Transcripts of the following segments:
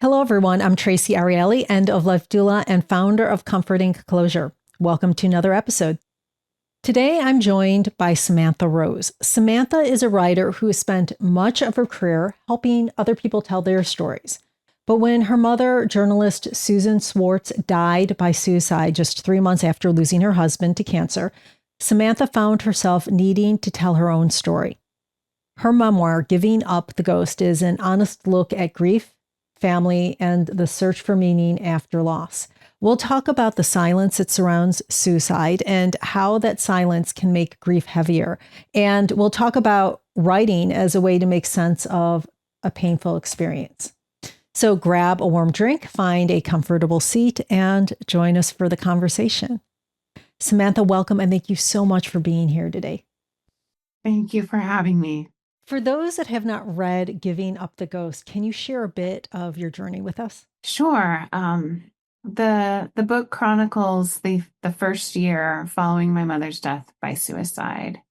Hello, everyone. I'm Traci Arieli, end of life doula and founder of Comforting Closure. Welcome to another episode. Today, I'm joined by Samantha Rose. Samantha is a writer who has spent much of her career helping other people tell their stories. But when her mother, journalist Susan Swartz, died by suicide just 3 months after losing her husband to cancer, Samantha found herself needing to tell her own story. Her memoir, Giving Up the Ghost, is an honest look at grief, family, and the search for meaning after loss. We'll talk about the silence that surrounds suicide and how that silence can make grief heavier. And we'll talk about writing as a way to make sense of a painful experience. So grab a warm drink, find a comfortable seat, and join us for the conversation. Samantha, welcome, and thank you so much for being here today. Thank you for having me. For those that have not read Giving Up the Ghost, can you share a bit of your journey with us? Sure. The book chronicles the first year following my mother's death by suicide.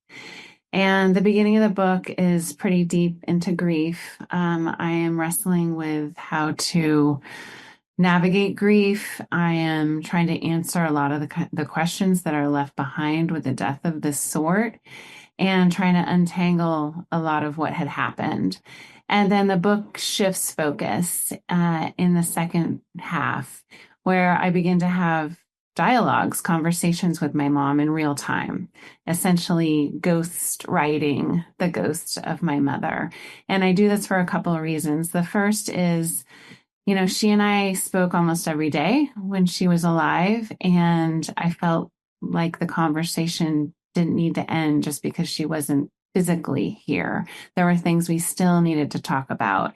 And the beginning of the book is pretty deep into grief. I am wrestling with how to navigate grief. I am trying to answer a lot of the questions that are left behind with a death of this sort, and trying to untangle a lot of what had happened. And then the book shifts focus in the second half, where I begin to have dialogues, conversations with my mom in real time, essentially ghost writing the ghost of my mother. And I do this for a couple of reasons. The first is, she and I spoke almost every day when she was alive, and I felt like the conversation didn't need to end just because she wasn't physically here. There were things we still needed to talk about.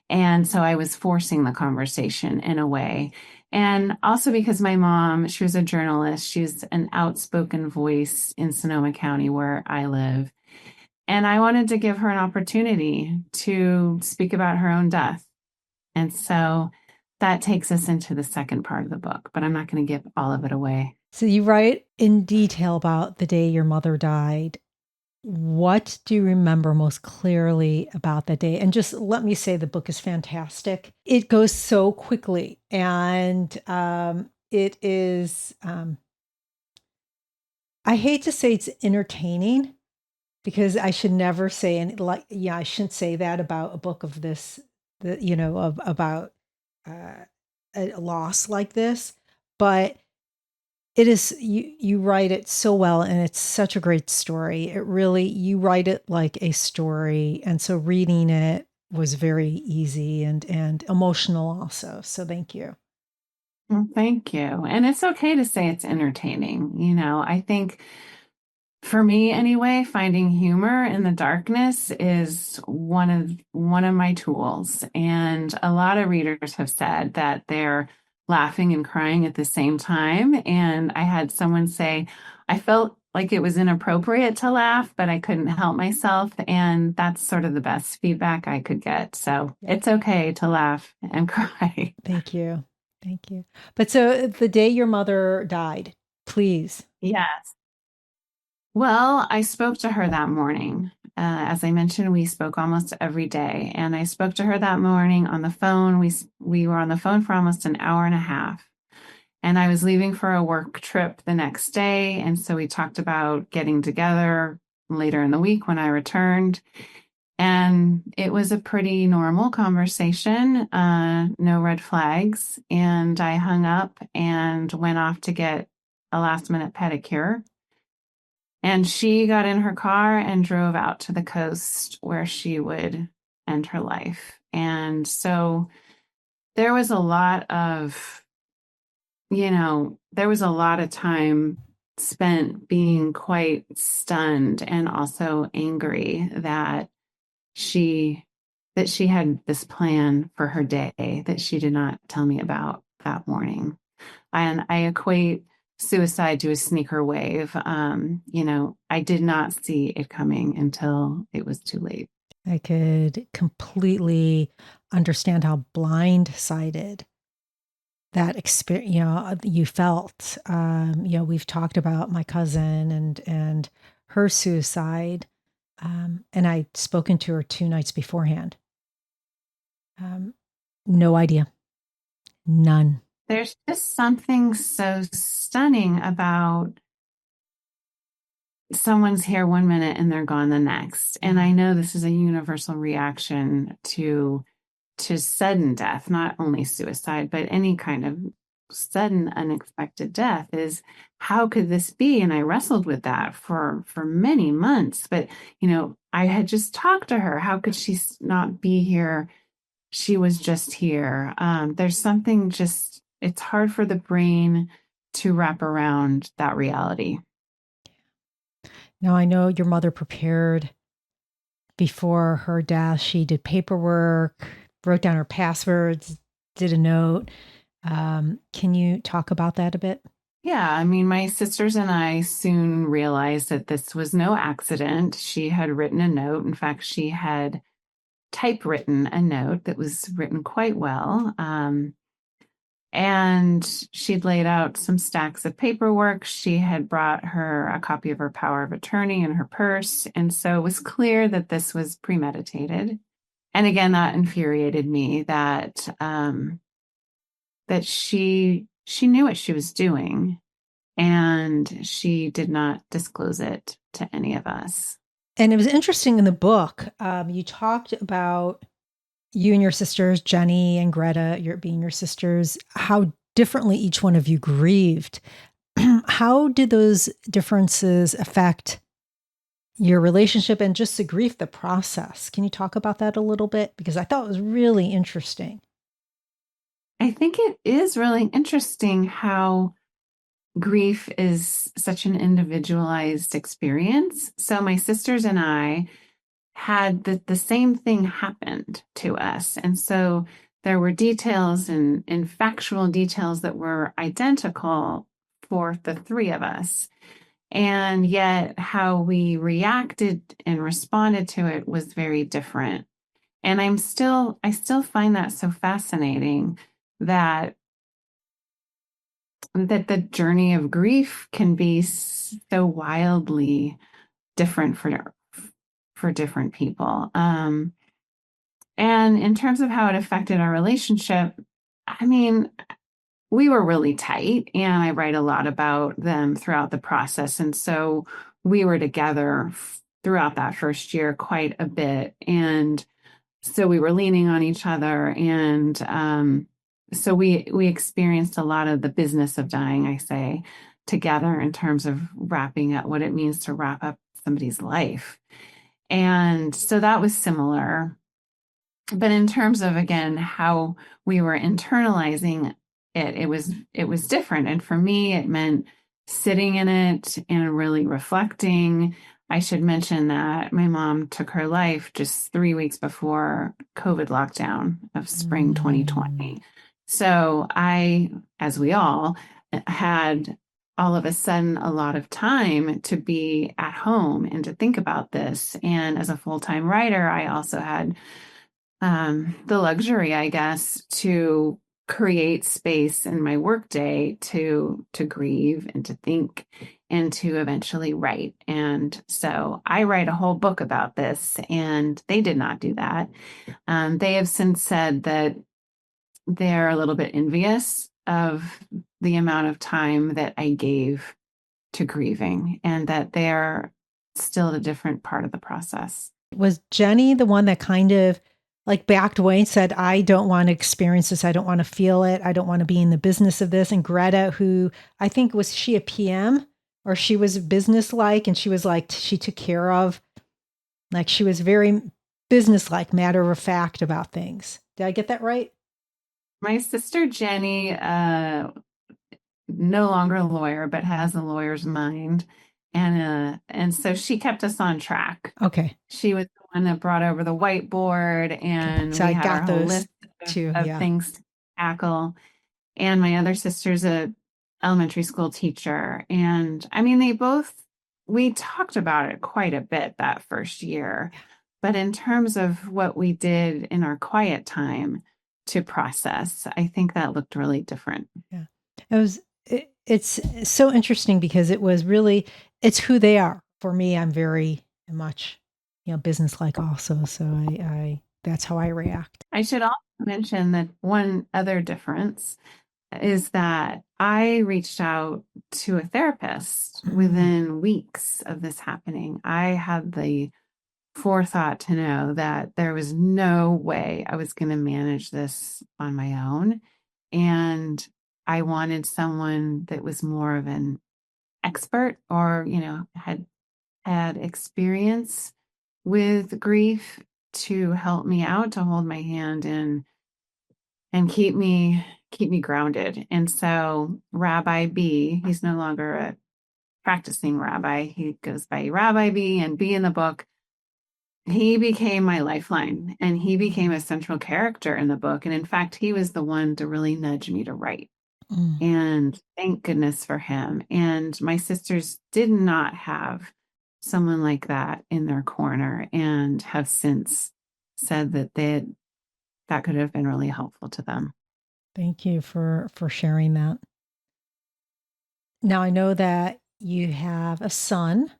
And so I was forcing the conversation in a way. And also because my mom, she was a journalist, she was an outspoken voice in Sonoma County where I live. And I wanted to give her an opportunity to speak about her own death. And so that takes us into the second part of the book, but I'm not going to give all of it away. So you write in detail about the day your mother died. What do you remember most clearly about that day? And just let me say the book is fantastic. It goes so quickly, and it is, I hate to say it's entertaining because I should never say, and I shouldn't say that about a book of this, about uh, a loss like this, but it is, you write it so well, and it's such a great story. It really, you write it like a story, and so reading it was very easy and emotional also. So thank you. Well, thank you. And it's okay to say it's entertaining. I think for me anyway, finding humor in the darkness is one of my tools. And a lot of readers have said that they're laughing and crying at the same time. And I had someone say, I felt like it was inappropriate to laugh, but I couldn't help myself. And that's sort of the best feedback I could get. So Yeah. it's okay to laugh and cry. Thank you. Thank you. But so the day your mother died, please. Yes. Well, I spoke to her that morning. As I mentioned, we spoke almost every day, and I spoke to her that morning on the phone. We were on the phone for almost an hour and a half, and I was leaving for a work trip the next day, and so we talked about getting together later in the week when I returned. And it was a pretty normal conversation, no red flags. And I hung up and went off to get a last minute pedicure. And she got in her car and drove out to the coast where she would end her life. And so there was a lot of, there was a lot of time spent being quite stunned and also angry she that she had this plan for her day that she did not tell me about that morning. And I equate suicide to a sneaker wave. I did not see it coming until it was too late. I could completely understand how blindsided that experience, you felt. We've talked about my cousin and her suicide, and I'd spoken to her 2 nights beforehand. Um, no idea. None. There's just something so stunning about someone's here one minute and they're gone the next. And I know this is a universal reaction to sudden death, not only suicide, but any kind of sudden unexpected death is how could this be? And I wrestled with that for many months. But I had just talked to her. How could she not be here? She was just here. There's something just, it's hard for the brain to wrap around that reality. Now, I know your mother prepared before her death. She did paperwork, wrote down her passwords, did a note. Can you talk about that a bit? Yeah, I mean, my sisters and I soon realized that this was no accident. She had written a note. In fact, she had typewritten a note that was written quite well. And she'd laid out some stacks of paperwork. She had brought her a copy of her power of attorney in her purse. And so it was clear that this was premeditated. And again, that infuriated me that she knew what she was doing and she did not disclose it to any of us. And it was interesting in the book, you talked about you and your sisters, Jenny and Greta, being your sisters, how differently each one of you grieved. How did those differences affect your relationship and just the grief, the process? Can you talk about that a little bit? Because I thought it was really interesting. I think it is really interesting how grief is such an individualized experience. So my sisters and I had the same thing happened to us. And so there were details and factual details that were identical for the three of us. And yet how we reacted and responded to it was very different. And I still find that so fascinating that the journey of grief can be so wildly different for different people. And in terms of how it affected our relationship, I mean, we were really tight, and I write a lot about them throughout the process. And so we were together throughout that first year quite a bit. And so we were leaning on each other. And so we experienced a lot of the business of dying, I say, together in terms of wrapping up what it means to wrap up somebody's life. And so that was similar. But in terms of, again, how we were internalizing it, it was different. And for me, it meant sitting in it and really reflecting. I should mention that my mom took her life just 3 weeks before COVID lockdown of spring 2020. So I, as we all, had all of a sudden a lot of time to be at home and to think about this. And as a full-time writer, I also had the luxury, I guess, to create space in my workday to grieve and to think and to eventually write. And so I write a whole book about this, and they did not do that. They have since said that they're a little bit envious of the amount of time that I gave to grieving, and that they're still at a different part of the process. Was Jenny the one that kind of like backed away and said, I don't want to experience this. I don't want to feel it. I don't want to be in the business of this. And Greta, who I think was she a PM or she was business-like, and she was like, she took care of, like she was very business-like, matter of fact about things. Did I get that right? My sister Jenny, no longer a lawyer, but has a lawyer's mind. And so she kept us on track. Okay. She was the one that brought over the whiteboard, and So we I had got our whole those list too. of Yeah. things to tackle. And my other sister's a elementary school teacher. And I mean, we talked about it quite a bit that first year. But in terms of what we did in our quiet time to process, I think that looked really different. Yeah. It's so interesting because it was really, it's who they are. For me, I'm very much, business-like also. So I that's how I react. I should also mention that one other difference is that I reached out to a therapist Mm, within weeks of this happening. I had the forethought to know that there was no way I was going to manage this on my own. And I wanted someone that was more of an expert or, had experience with grief to help me out, to hold my hand and keep me grounded. And so Rabbi B, he's no longer a practicing rabbi. He goes by Rabbi B, and B in the book, he became my lifeline, and he became a central character in the book. And in fact, he was the one to really nudge me to write. mm. And thank goodness for him. And my sisters did not have someone like that in their corner, and have since said that could have been really helpful to them. Thank you for sharing that. Now I know that you have a son,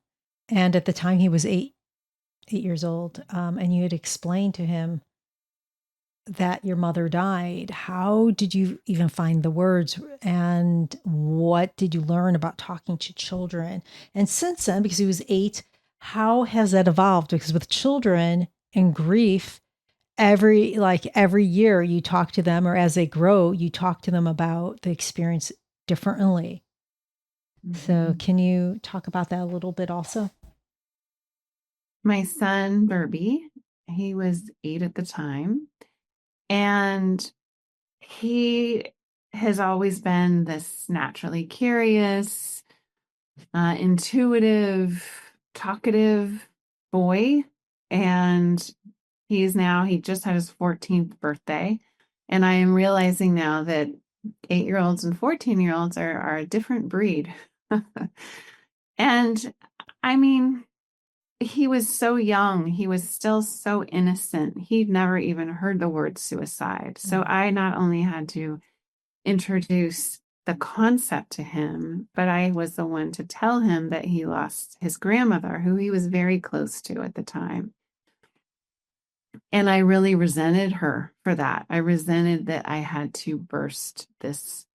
and at the time he was 8 years old, and you had explained to him that your mother died. How did you even find the words, and what did you learn about talking to children? And since then, because he was 8, how has that evolved? Because with children and grief, every year you talk to them, or as they grow, you talk to them about the experience differently. So Mhm. can you talk about that a little bit also? My son, Burby, he was 8 at the time, and he has always been this naturally curious, intuitive, talkative boy. And he just had his 14th birthday. And I am realizing now that 8-year-olds and 14-year-olds are a different breed. And I mean, he was so young. He was still so innocent. He'd never even heard the word suicide. So Mm. I not only had to introduce the concept to him, but I was the one to tell him that he lost his grandmother, who he was very close to at the time. And I really resented her for that. I resented that I had to burst this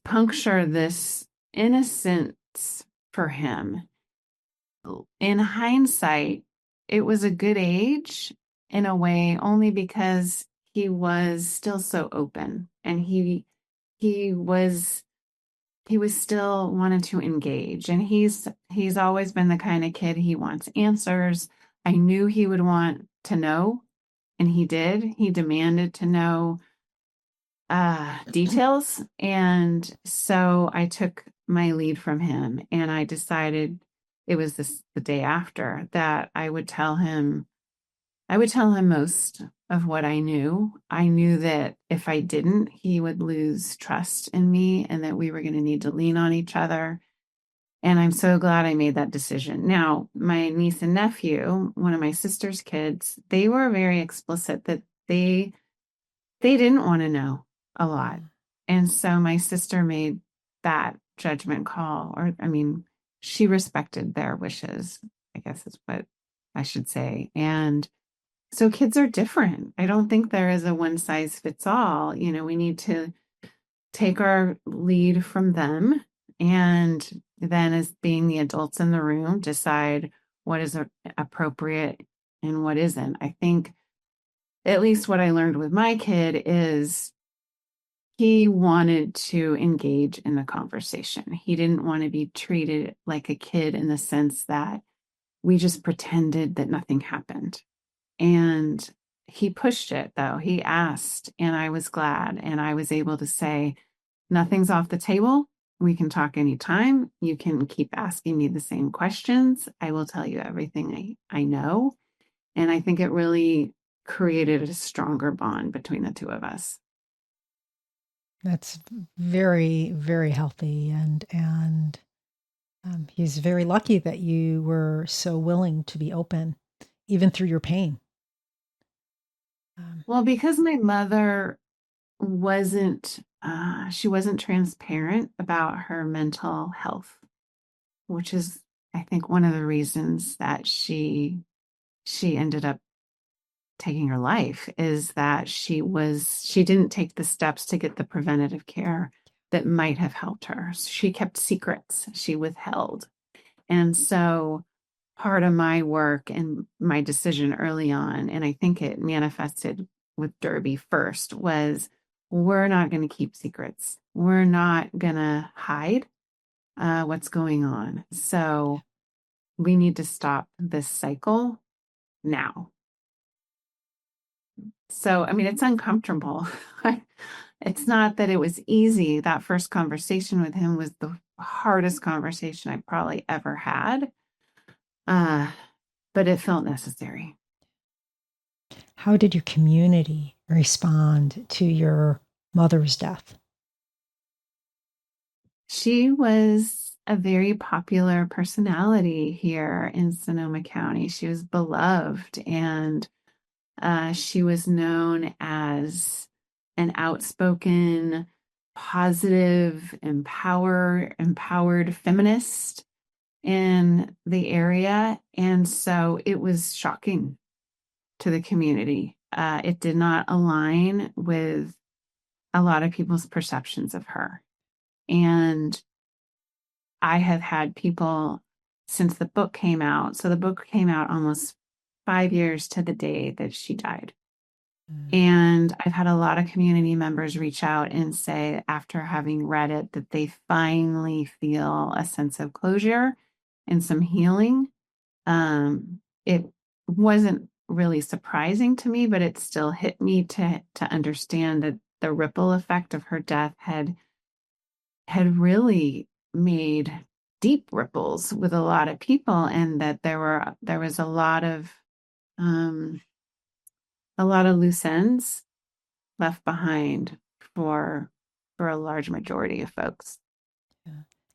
puncture, this innocence for him. In hindsight, it was a good age in a way, only because he was still so open, and he was he was still wanted to engage. And he's always been the kind of kid, he wants answers. I knew he would want to know, and he did. He demanded to know details. And so I took my lead from him, and I decided, it was the day after, that I would tell him most of what I knew. I knew that if I didn't, he would lose trust in me, and that we were going to need to lean on each other. And I'm so glad I made that decision. Now, my niece and nephew, one of my sister's kids, they were very explicit that they didn't want to know a lot. Mm. And so my sister made that judgment call, or I mean, she respected their wishes, I guess is what I should say. And so kids are different. I don't think there is a one size fits all. We need to take our lead from them, and then, as being the adults in the room, decide what is appropriate and what isn't. I think, at least what I learned with my kid, is he wanted to engage in the conversation. He didn't want to be treated like a kid, in the sense that we just pretended that nothing happened. And he pushed it, though. He asked, and I was glad. And I was able to say, nothing's off the table. We can talk anytime. You can keep asking me the same questions. I will tell you everything I know. And I think it really created a stronger bond between the two of us. That's very, very healthy, and he's very lucky that you were so willing to be open, even through your pain. Um, Well, because my mother she wasn't transparent about her mental health, which is, I think, one of the reasons that she ended up taking her life is that she didn't take the steps to get the preventative care that might have helped her. She kept secrets, she withheld. And so part of my work and my decision early on, and I think it manifested with Derby first, was we're not going to keep secrets. We're not going to hide what's going on. So we need to stop this cycle now. So, I mean, it's uncomfortable. It's not that it was easy. That first conversation with him was the hardest conversation I probably ever had. But it felt necessary. How did your community respond to your mother's death? She was a very popular personality here in Sonoma County. She was beloved, and she was known as an outspoken, positive, empowered feminist in the area. And so it was shocking to the community. It did not align with a lot of people's perceptions of her. And I have had people since the book came out. So the book came out almost 5 years to the day that she died. And I've had a lot of community members reach out and say, after having read it, that they finally feel a sense of closure and some healing. It wasn't really surprising to me, but it still hit me to understand that the ripple effect of her death had really made deep ripples with a lot of people, and that there was um, a lot of loose ends left behind for a large majority of folks.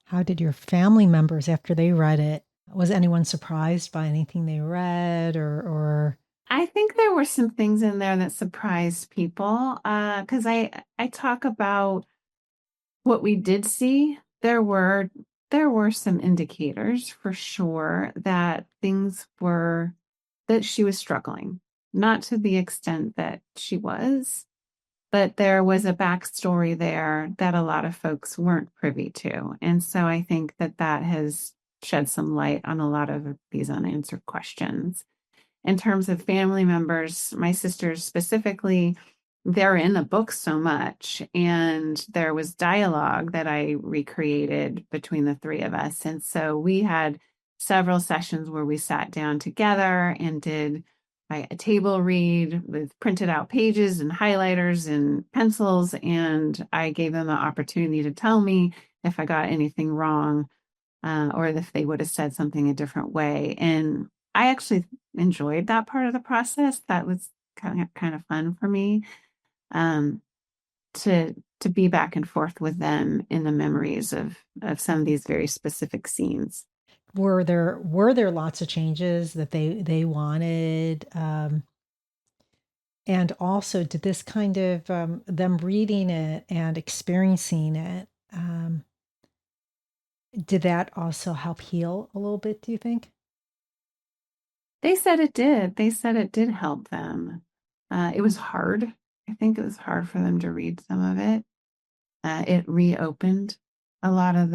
How did your family members, after they read it, was anyone surprised by anything they read or I think there were some things in there that surprised people because I talk about what we did see. There were some indicators for sure that that she was struggling, not to the extent that she was, but there was a backstory there that a lot of folks weren't privy to. And so I think that that has shed some light on a lot of these unanswered questions. In terms of family members, my sisters specifically, they're in the book so much. And there was dialogue that I recreated between the three of us. And so we had several sessions where we sat down together and did a table read with printed out pages and highlighters and pencils. And I gave them the opportunity to tell me if I got anything wrong, or if they would have said something a different way. And I actually enjoyed that part of the process. That was kind of fun for me, um, to be back and forth with them in the memories of some of these very specific scenes. were there lots of changes that they wanted? And also, did this kind of them reading it and experiencing it, did that also help heal a little bit, do you think? They said it did. They said it did help them. It was hard. I think it was hard for them to read some of it. It reopened a lot of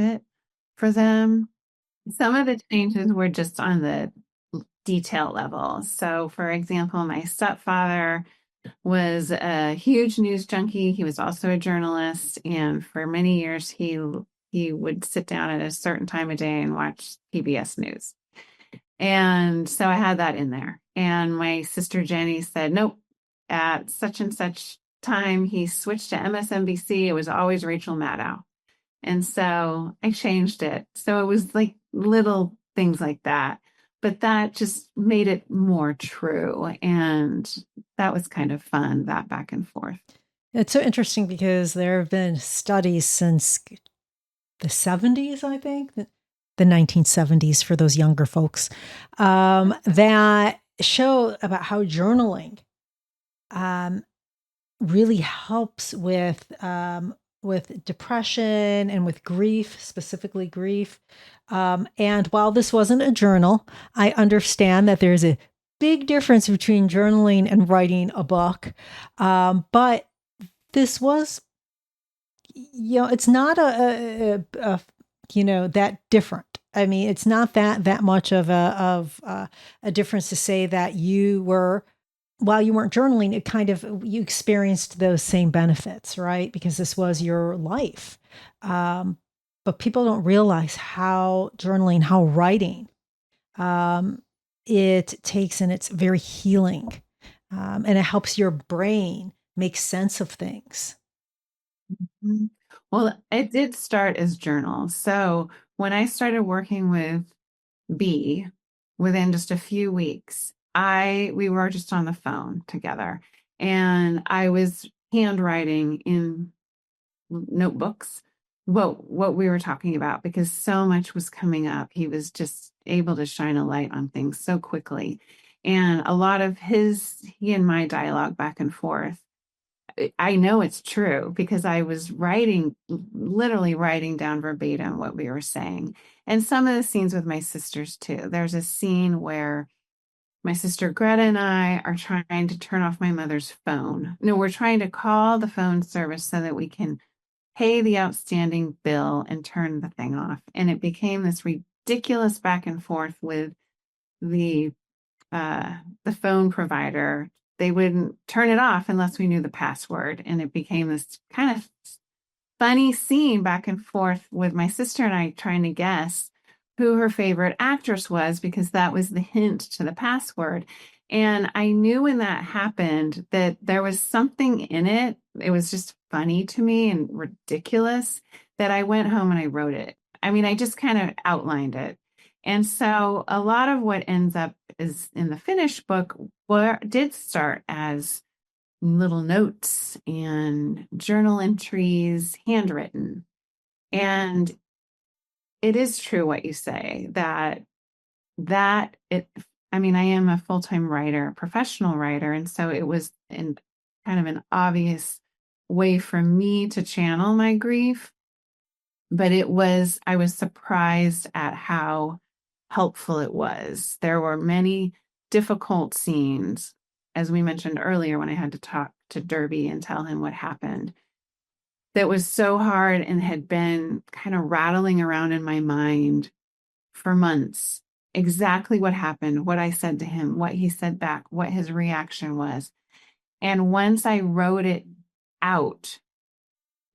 it for them. Some of the changes were just on the detail level. So, for example, my stepfather was a huge news junkie. He was also a journalist, and for many years he would sit down at a certain time of day and watch PBS News. And so I had that in there. And my sister Jenny said, nope, at such and such time, he switched to MSNBC. It was always Rachel Maddow. And so I changed it. So it was like little things like that. But that just made it more true. And that was kind of fun, that back and forth. It's so interesting because there have been studies since the 70s, I think, the 1970s for those younger folks, that show about how journaling really helps with depression and with grief, specifically grief. And while this wasn't a journal, I understand that there's a big difference between journaling and writing a book. But this was, it's not that different. I mean, it's not that much of a difference to say that you were, while you weren't journaling, it kind of, you experienced those same benefits, right? Because this was your life. Um, but people don't realize how journaling, how writing, um, it takes, and it's very healing, and it helps your brain make sense of things. Mhm. Well, it did start as journals. So when I started working with B, within just a few weeks, I we were just on the phone together, and I was handwriting in notebooks what we were talking about, because so much was coming up. He was just able to shine a light on things so quickly. And a lot of he and my dialogue back and forth, I know it's true because I was literally writing down verbatim what we were saying. And some of the scenes with my sisters too. There's a scene where my sister Greta and I are trying to turn off my mother's phone. No, we're trying to call the phone service so that we can pay the outstanding bill and turn the thing off. And it became this ridiculous back and forth with the the phone provider. They wouldn't turn it off unless we knew the password. And it became this kind of funny scene back and forth with my sister and I trying to guess who her favorite actress was, because that was the hint to the password. And I knew when that happened that there was something in it. It was just funny to me and ridiculous, that I went home and I wrote it. I mean, I just kind of outlined it. And so a lot of what ends up is in the finished book did start as little notes and journal entries, handwritten. And it is true what you say, that it, I mean, I am a full-time writer, professional writer, and so it was in kind of an obvious way for me to channel my grief. But I was surprised at how helpful it was. There were many difficult scenes, as we mentioned earlier, when I had to talk to Derby and tell him what happened. That was so hard and had been kind of rattling around in my mind for months. Exactly what happened, what I said to him, what he said back, what his reaction was. And once I wrote it out,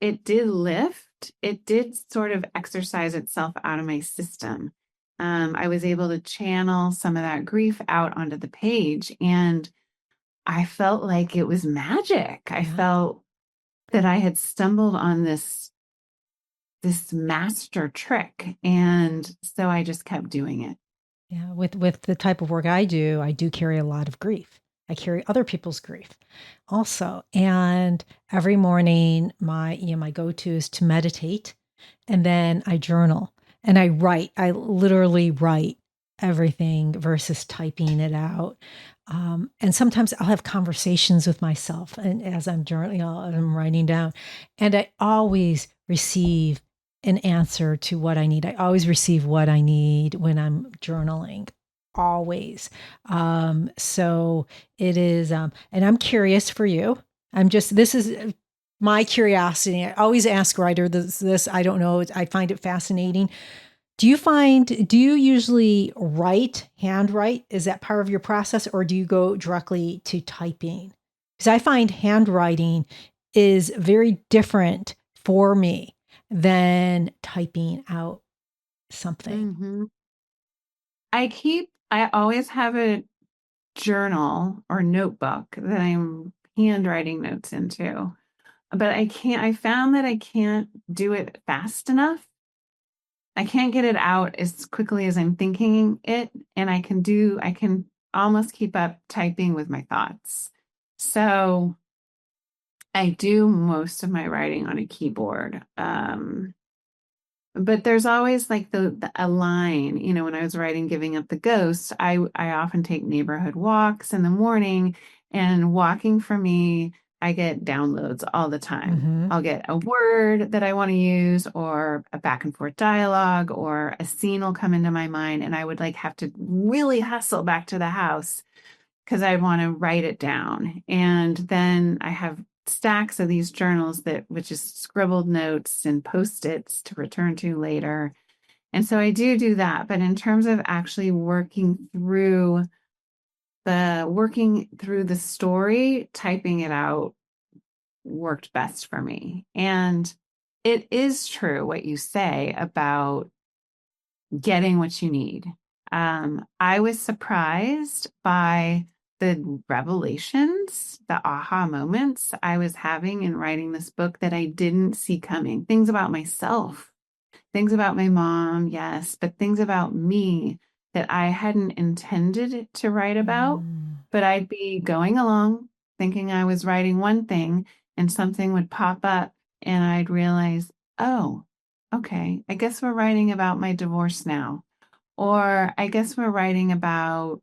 it did lift. It did sort of exercise itself out of my system. I was able to channel some of that grief out onto the page, and I felt like it was magic. I Yeah. felt that I had stumbled on this master trick, and so I just kept doing it. Yeah, with the type of work I do carry a lot of grief. I carry other people's grief also. And every morning my go-to is to meditate, and then I journal and I write. I literally write everything versus typing it out. And sometimes I'll have conversations with myself, and as I'm journaling, I'm writing down, and I always receive an answer to what I need. I always receive what I need when I'm journaling, always. So it is, and I'm curious for you. This is my curiosity. I always ask writer this. I don't know. I find it fascinating. Do you usually handwrite? Is that part of your process, or do you go directly to typing? Because I find handwriting is very different for me than typing out something. Mm-hmm. I always have a journal or notebook that I'm handwriting notes into, but I found that I can't do it fast enough. I can't get it out as quickly as I'm thinking it, and I can almost keep up typing with my thoughts. So I do most of my writing on a keyboard. But there's always like a line, when I was writing Giving Up the Ghost, I often take neighborhood walks in the morning, and walking for me I get downloads all the time. Mm-hmm. I'll get a word that I want to use, or a back and forth dialogue, or a scene will come into my mind, and I would like have to really hustle back to the house because I want to write it down. And then I have stacks of these journals that which is scribbled notes and post-its to return to later. And so I do that. But in terms of actually working through the story, typing it out worked best for me. And it is true what you say about getting what you need. I was surprised by the revelations, the aha moments I was having in writing this book that I didn't see coming. Things about myself, things about my mom, yes, but things about me that I hadn't intended to write about. But I'd be going along thinking I was writing one thing, and something would pop up, and I'd realize, oh, okay, I guess we're writing about my divorce now. Or I guess we're writing about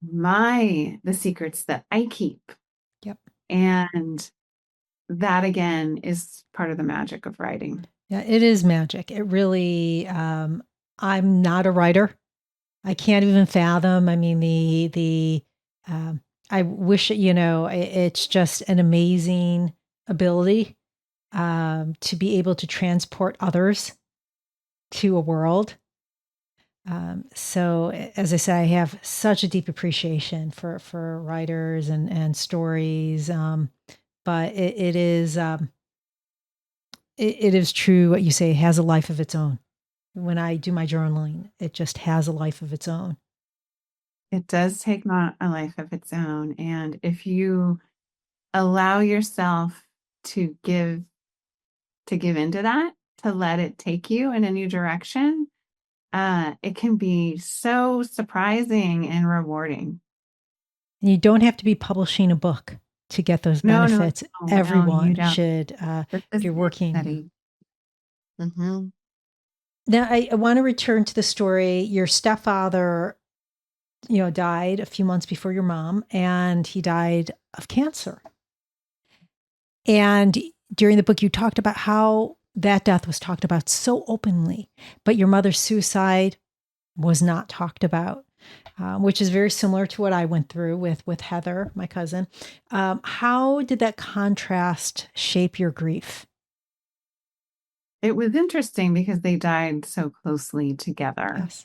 the secrets that I keep. Yep. And that again is part of the magic of writing. Yeah, it is magic. It really, I'm not a writer. I can't even fathom. I mean, I wish, it's just an amazing ability, to be able to transport others to a world. So as I say, I have such a deep appreciation for writers and stories. But it is true what you say, it has a life of its own. When I do my journaling, it just has a life of its own. It does take on a life of its own. And if you allow yourself to give into that, to let it take you in a new direction, it can be so surprising and rewarding. And you don't have to be publishing a book to get those No, benefits. no, you Everyone don't. should, This if is you're working. study. Mm-hmm. Now, I want to return to the story. Your stepfather, died a few months before your mom, and he died of cancer. And during the book, you talked about how that death was talked about so openly, but your mother's suicide was not talked about, which is very similar to what I went through with Heather, my cousin. How did that contrast shape your grief? It was interesting because they died so closely together. Yes.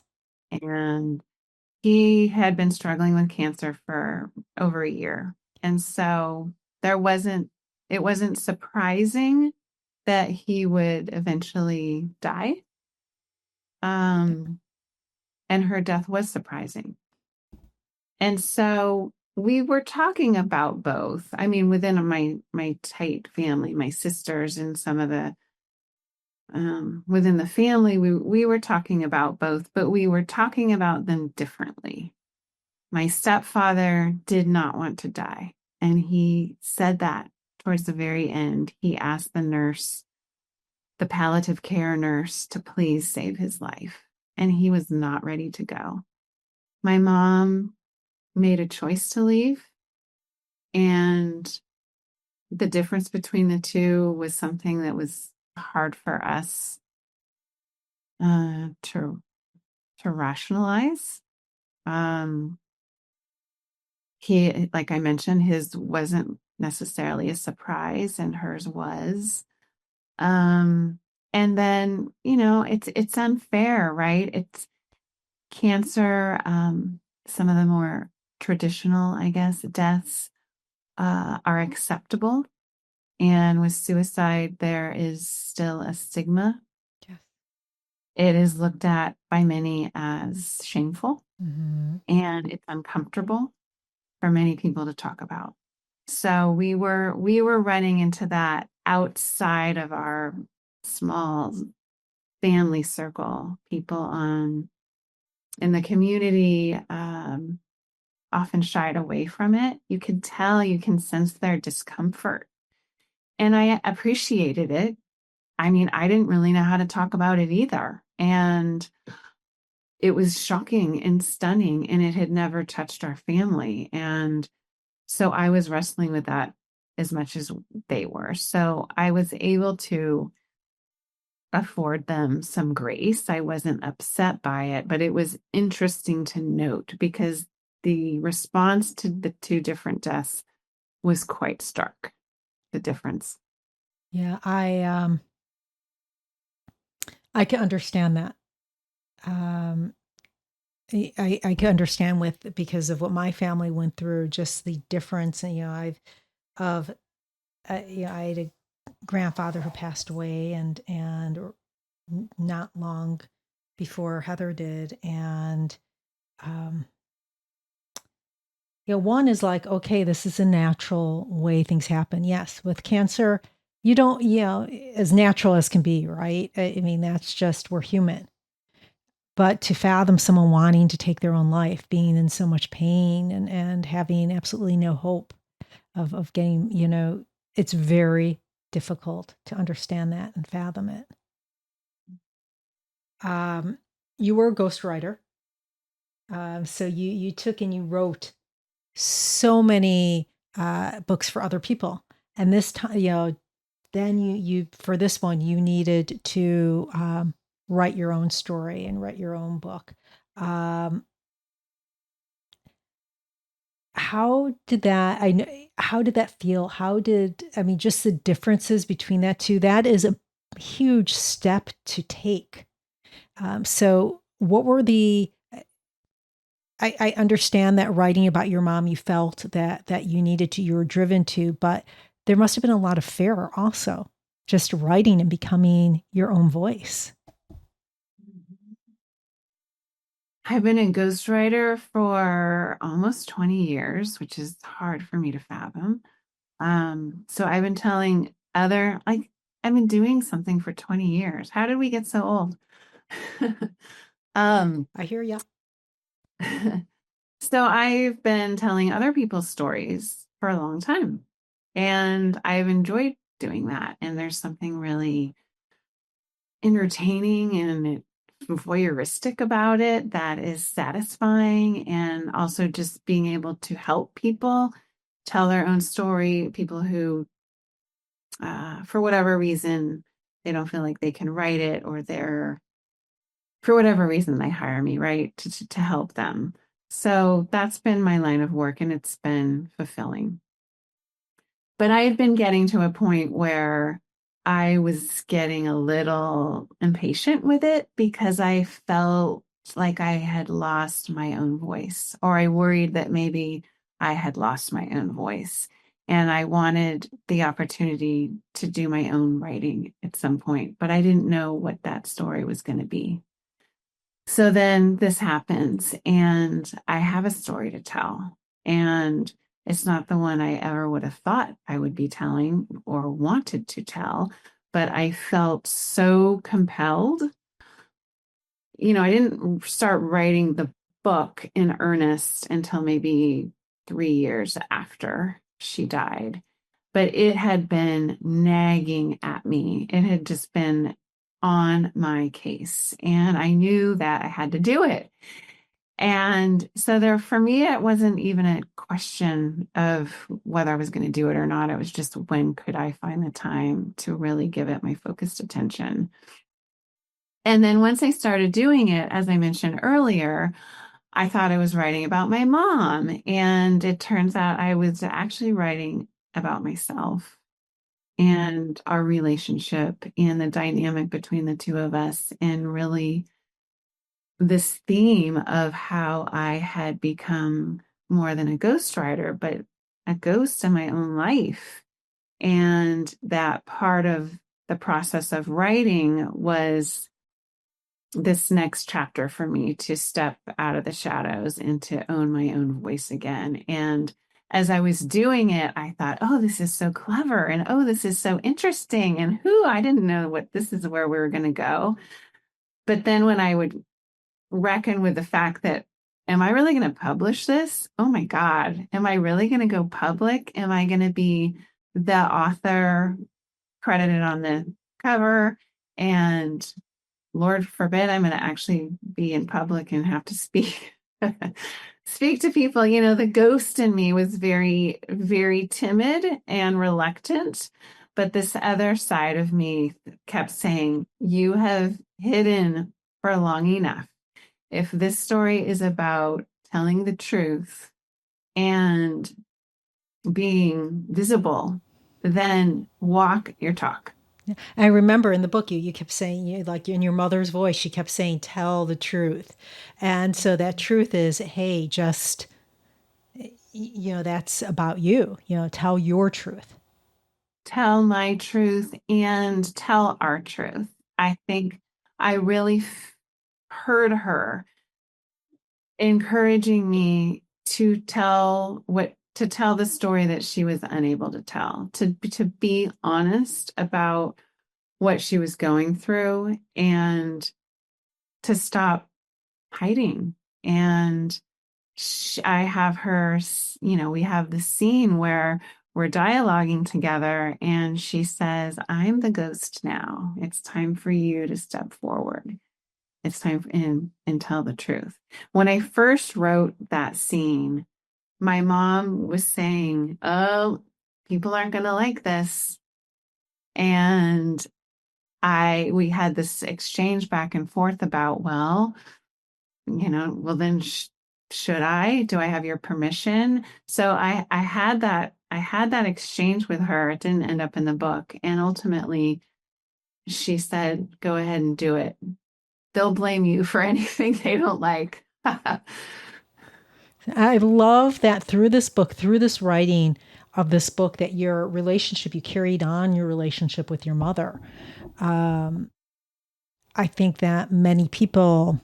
And he had been struggling with cancer for over a year. And so it wasn't surprising that he would eventually die. And her death was surprising. And so we were talking about both. I mean, within my tight family, my sisters and some of the within the family, we were talking about both, but we were talking about them differently. My stepfather did not want to die, and he said that towards the very end. He asked the palliative care nurse, to please save his life, and he was not ready to go. My mom made a choice to leave, and the difference between the two was something that was hard for us to rationalize. He, like I mentioned, his wasn't necessarily a surprise, and hers was. And then, it's unfair, right? It's cancer. Some of the more traditional, I guess, deaths are acceptable. And with suicide, there is still a stigma. Yes. It is looked at by many as shameful, Mm-hmm. and it's uncomfortable for many people to talk about. So we were running into that outside of our small family circle. People in the community often shied away from it. You can tell, you can sense their discomfort. And I appreciated it. I mean, I didn't really know how to talk about it either. And it was shocking and stunning, and it had never touched our family. And so I was wrestling with that as much as they were. So I was able to afford them some grace. I wasn't upset by it, but it was interesting to note because the response to the two different deaths was quite stark, the difference. Yeah, I can understand that. Um, I can understand with because of what my family went through, just the difference. And of I had a grandfather who passed away, and not long before Heather did, and um, one is like, okay, this is a natural way things happen. Yes, with cancer, you don't, as natural as can be, right? I mean, that's just we're human. But to fathom someone wanting to take their own life, being in so much pain and having absolutely no hope of getting, it's very difficult to understand that and fathom it. Um, you were a ghostwriter. So you took and you wrote so many books for other people. And this time, then you for this one, you needed to write your own story and write your own book. Um, how did that I know how did that feel? I mean, just the differences between that two, that is a huge step to take. So what were the I understand that writing about your mom, you felt that you needed to, you were driven to, but there must have been a lot of fear also, just writing and becoming your own voice. I've been a ghostwriter for almost 20 years, which is hard for me to fathom. So I've been telling I've been doing something for 20 years. How did we get so old? um, I hear ya. so I've been telling other people's stories for a long time, and I've enjoyed doing that. And there's something really entertaining and voyeuristic about it that is satisfying, and also just being able to help people tell their own story, people who for whatever reason they don't feel like they can write it, or they're for whatever reason they hire me, right, to help them. So that's been my line of work, and it's been fulfilling. But I had been getting to a point where I was getting a little impatient with it because I felt like I had lost my own voice, or I worried that maybe I had lost my own voice. And I wanted the opportunity to do my own writing at some point, but I didn't know what that story was going to be. So then this happens, and I have a story to tell. And it's not the one I ever would have thought I would be telling or wanted to tell, but I felt so compelled. I didn't start writing the book in earnest until maybe 3 years after she died, but it had been nagging at me. It had just been on my case, and I knew that I had to do it. And so there, for me, it wasn't even a question of whether I was going to do it or not. It was just, when could I find the time to really give it my focused attention? And then once I started doing it, as I mentioned earlier, I thought I was writing about my mom. And it turns out I was actually writing about myself and our relationship and the dynamic between the two of us, and really this theme of how I had become more than a ghostwriter, but a ghost in my own life. And that part of the process of writing was this next chapter for me to step out of the shadows and to own my own voice again. And as I was doing it, I thought, oh, this is so clever. And oh, this is so interesting. And I didn't know what this is where we were going to go. But then when I would reckon with the fact that, am I really going to publish this? Oh my God. Am I really going to go public? Am I going to be the author credited on the cover? And Lord forbid, I'm going to actually be in public and have to speak. speak to people. The ghost in me was very, very timid and reluctant, but this other side of me kept saying, you have hidden for long enough. If this story is about telling the truth and being visible, then walk your talk. I remember in the book you kept saying, like in your mother's voice, she kept saying, tell the truth. And so that truth is, hey, just, that's about you, tell your truth. Tell my truth and tell our truth. I think I really heard her encouraging me to tell the story that she was unable to tell, to be honest about what she was going through and to stop hiding. And I have her, we have the scene where we're dialoguing together and she says, I'm the ghost now. It's time for you to step forward. It's time and tell the truth. When I first wrote that scene, my mom was saying, oh, people aren't going to like this. And we had this exchange back and forth about, well, well then should I? Do I have your permission? So I had that exchange with her. It didn't end up in the book. And ultimately she said, go ahead and do it. They'll blame you for anything they don't like. I love that through this book, through this writing of this book, that your relationship, you carried on your relationship with your mother. I think that many people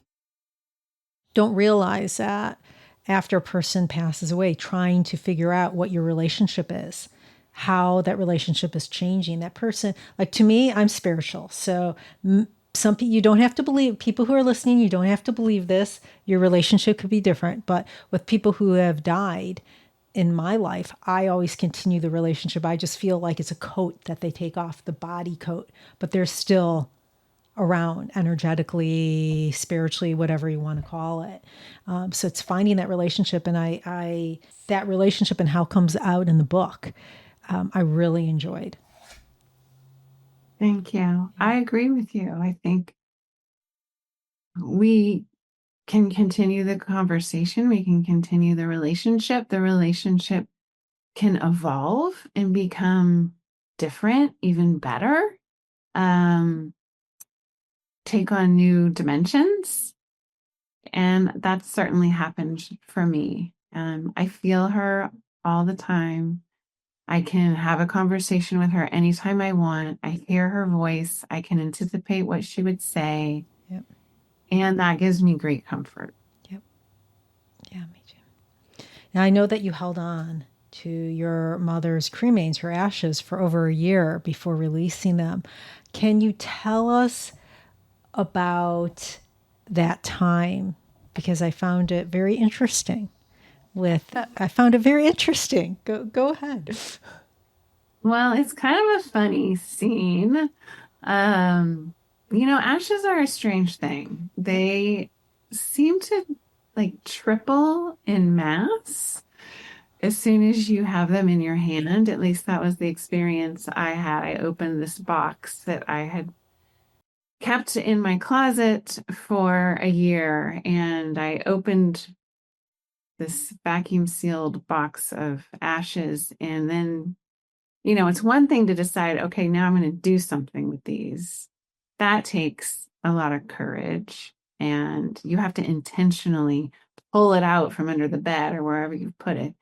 don't realize that after a person passes away, trying to figure out what your relationship is, how that relationship is changing. That person, like to me, I'm spiritual. So some people, you don't have to believe, people who are listening, you don't have to believe this. Your relationship could be different. But with people who have died in my life, I always continue the relationship. I just feel like it's a coat that they take off, the body coat, but they're still around energetically, spiritually, whatever you want to call it. So it's finding that relationship, and I that relationship and how it comes out in the book, I really enjoyed. Thank you. I agree with you. I think we can continue the conversation. We can continue the relationship. The relationship can evolve and become different, even better. Take on new dimensions. And that's certainly happened for me. I feel her all the time. I can have a conversation with her anytime I want. I hear her voice. I can anticipate what she would say. Yep. And that gives me great comfort. Yep. Yeah, me too. Now I know that you held on to your mother's cremains, her ashes, for over a year before releasing them. Can you tell us about that time? Because I found it very interesting. I found it very interesting. Go ahead. Well, it's kind of a funny scene. Ashes are a strange thing. They seem to like triple in mass as soon as you have them in your hand. At least that was the experience I had. I opened this box that I had kept in my closet for a year, and I opened this vacuum sealed box of ashes. And then, it's one thing to decide, okay, now I'm going to do something with these. That takes a lot of courage, and you have to intentionally pull it out from under the bed or wherever you put it.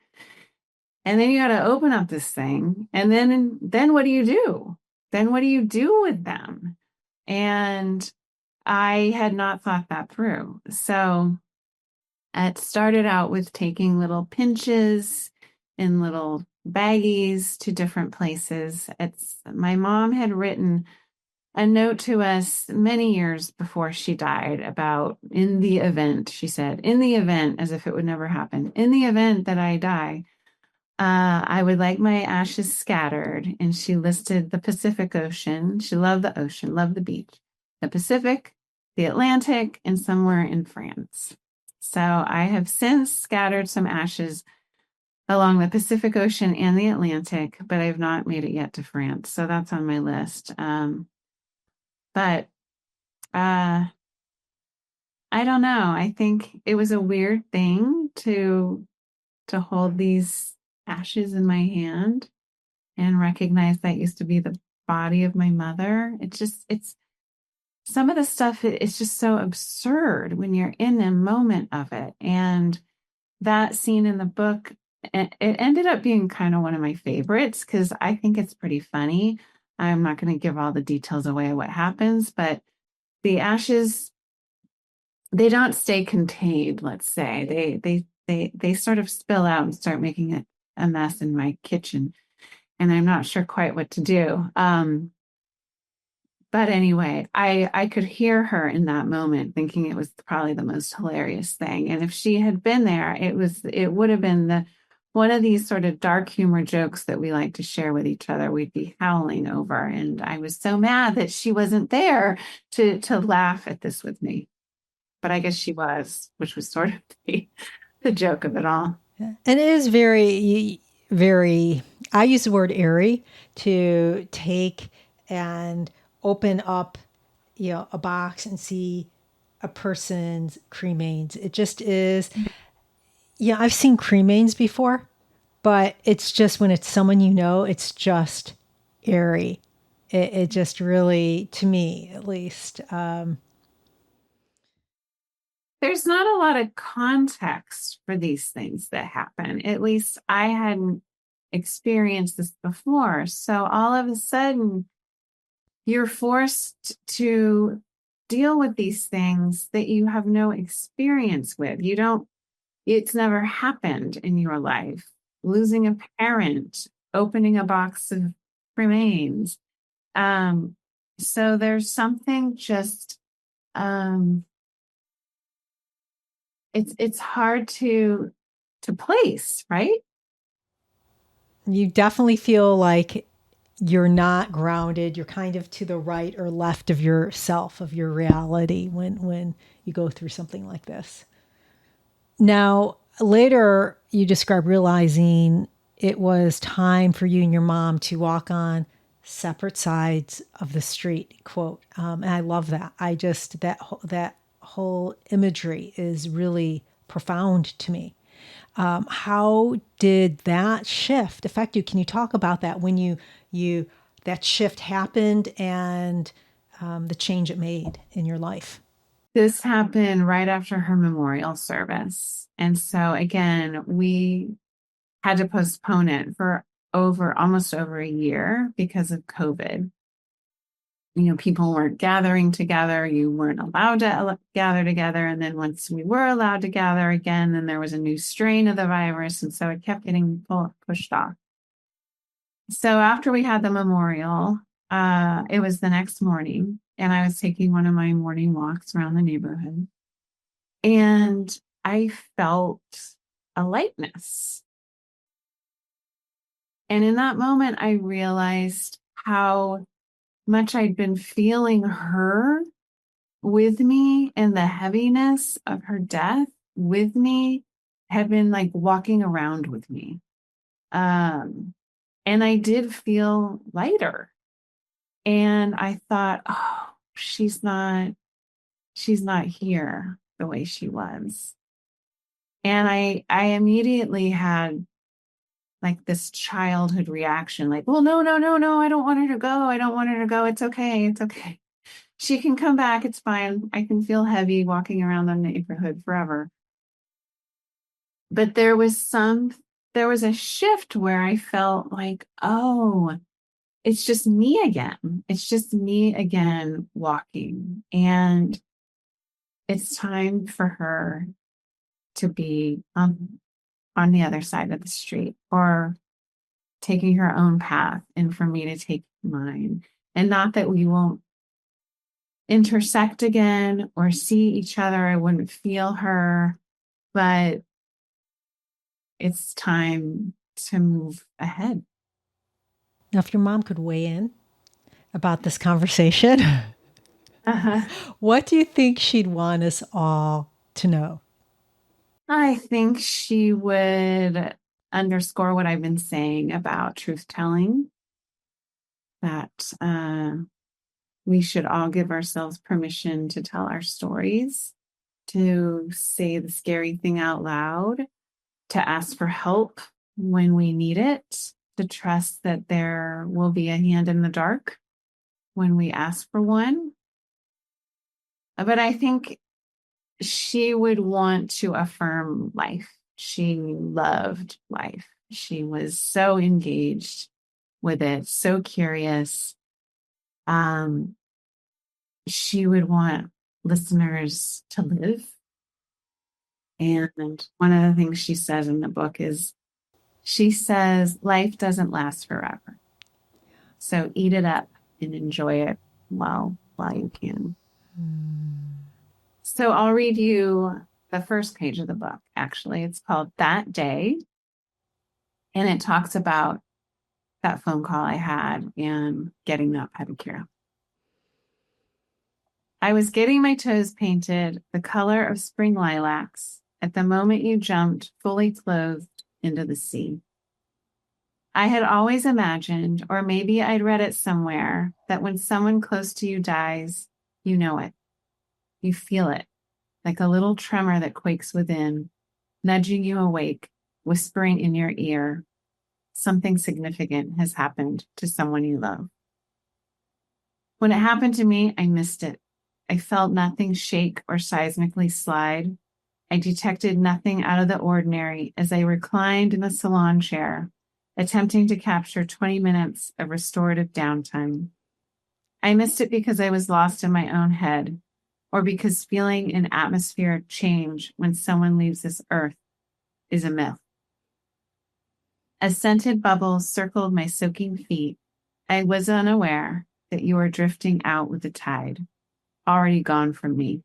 And then you got to open up this thing. And then what do you do? Then what do you do with them? And I had not thought that through. So it started out with taking little pinches in little baggies to different places. My mom had written a note to us many years before she died about, in the event, she said, in the event, as if it would never happen, in the event that I die, I would like my ashes scattered. And she listed the Pacific Ocean. She loved the ocean, loved the beach, the Pacific, the Atlantic, and somewhere in France. So I have since scattered some ashes along the Pacific Ocean and the Atlantic, but I've not made it yet to France. So that's on my list. But I don't know. I think it was a weird thing to hold these ashes in my hand and recognize that used to be the body of my mother. It's some of the stuff, it's just so absurd when you're in the moment of it. And that scene in the book, it ended up being kind of one of my favorites because I think it's pretty funny. I'm not going to give all the details away of what happens, but the ashes, they don't stay contained, let's say. They sort of spill out and start making a mess in my kitchen, and I'm not sure quite what to do. But anyway, I could hear her in that moment thinking it was probably the most hilarious thing. And if she had been there, it would have been one of these sort of dark humor jokes that we like to share with each other. We'd be howling over. And I was so mad that she wasn't there to laugh at this with me. But I guess she was, which was sort of the joke of it all. And it is very, very, I use the word airy to take and open up, a box and see a person's cremains. It just is, I've seen cremains before, but it's just when it's someone it's just airy. It just really, to me at least, There's not a lot of context for these things that happen. At least I hadn't experienced this before. So all of a sudden, you're forced to deal with these things that you have no experience with. It's never happened in your life. Losing a parent, opening a box of remains. So there's something just, it's hard to place, right? you definitely feel like you're not grounded. You're kind of to the right or left of yourself, of your reality when you go through something like this. Now, later you describe realizing it was time for you and your mom to walk on separate sides of the street. Quote, and I love that. That whole imagery is really profound to me. How did that shift affect you? Can you talk about that when you that shift happened and the change it made in your life? This happened right after her memorial service. And so again, we had to postpone it for almost over a year because of COVID. People weren't gathering together. You weren't allowed to gather together. And then once we were allowed to gather again, then there was a new strain of the virus. And so it kept getting pushed off. So after we had the memorial, it was the next morning, and I was taking one of my morning walks around the neighborhood, and I felt a lightness. And in that moment, I realized how much I'd been feeling her with me, and the heaviness of her death with me had been like walking around with me. And I did feel lighter. And I thought, oh, she's not here the way she was. And I immediately had like this childhood reaction, like, well, no, no, no, no, I don't want her to go. I don't want her to go. It's okay. It's okay. She can come back. It's fine. I can feel heavy walking around the neighborhood forever. But there was a shift where I felt like, oh, it's just me again. It's just me again walking. And it's time for her to be on the other side of the street or taking her own path and for me to take mine. And not that we won't intersect again or see each other. I wouldn't feel her, but it's time to move ahead. Now, if your mom could weigh in about this conversation, Uh-huh. what do you think she'd want us all to know? I think she would underscore what I've been saying about truth telling, that we should all give ourselves permission to tell our stories, to say the scary thing out loud, to ask for help when we need it, to trust that there will be a hand in the dark when we ask for one. But I think she would want to affirm life. She loved life. She was so engaged with it, so curious. She would want listeners to live. And one of the things she says in the book is, she says, life doesn't last forever. So eat it up and enjoy it while you can. So I'll read you the first page of the book, actually. It's called That Day. And it talks about that phone call I had and getting that pedicure. I was getting my toes painted the color of spring lilacs at the moment you jumped fully clothed into the sea. I had always imagined, or maybe I'd read it somewhere, that when someone close to you dies, you know it. You feel it, like a little tremor that quakes within, nudging you awake, whispering in your ear, something significant has happened to someone you love. When it happened to me, I missed it. I felt nothing shake or seismically slide. I detected nothing out of the ordinary as I reclined in the salon chair, attempting to capture 20 minutes of restorative downtime. I missed it because I was lost in my own head, or because feeling an atmospheric change when someone leaves this earth is a myth. As scented bubbles circled my soaking feet, I was unaware that you were drifting out with the tide, already gone from me.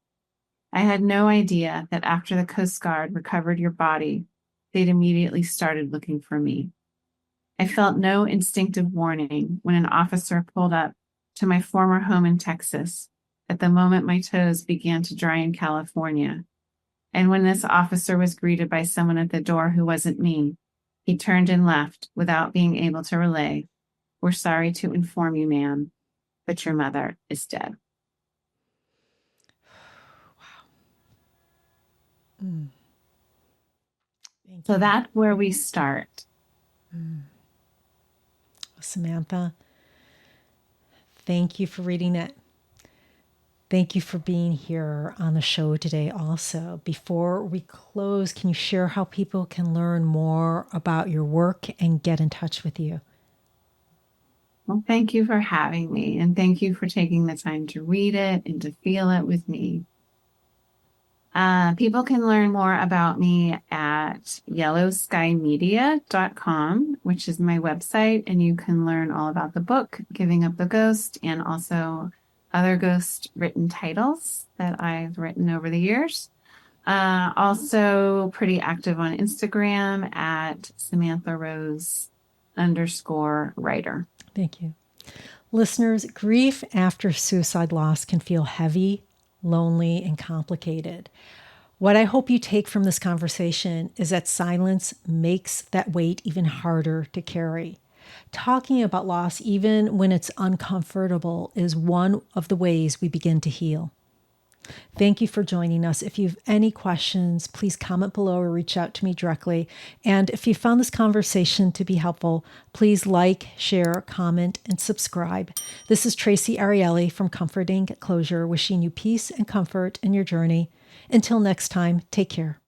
I had no idea that after the Coast Guard recovered your body, they'd immediately started looking for me. I felt no instinctive warning when an officer pulled up to my former home in Texas at the moment my toes began to dry in California. And when this officer was greeted by someone at the door who wasn't me, he turned and left without being able to relay, "We're sorry to inform you, ma'am, but your mother is dead." Thank So you. that's where we start. Samantha, thank you for reading it. Thank you for being here on the show today also. Before we close, can you share how people can learn more about your work and get in touch with you? Well, thank you for having me, and thank you for taking the time to read it and to feel it with me. People can learn more about me at yellowskymedia.com, which is my website, and you can learn all about the book, Giving Up the Ghost, and also other ghost written titles that I've written over the years. Also pretty active on Instagram at Samantha Rose _writer. Thank you. Listeners, grief after suicide loss can feel heavy, lonely, and complicated. What I hope you take from this conversation is that silence makes that weight even harder to carry. Talking about loss, even when it's uncomfortable, is one of the ways we begin to heal. Thank you for joining us. If you have any questions, please comment below or reach out to me directly. And if you found this conversation to be helpful, please like, share, comment, and subscribe. This is Traci Arieli from Comforting Closure, wishing you peace and comfort in your journey. Until next time, take care.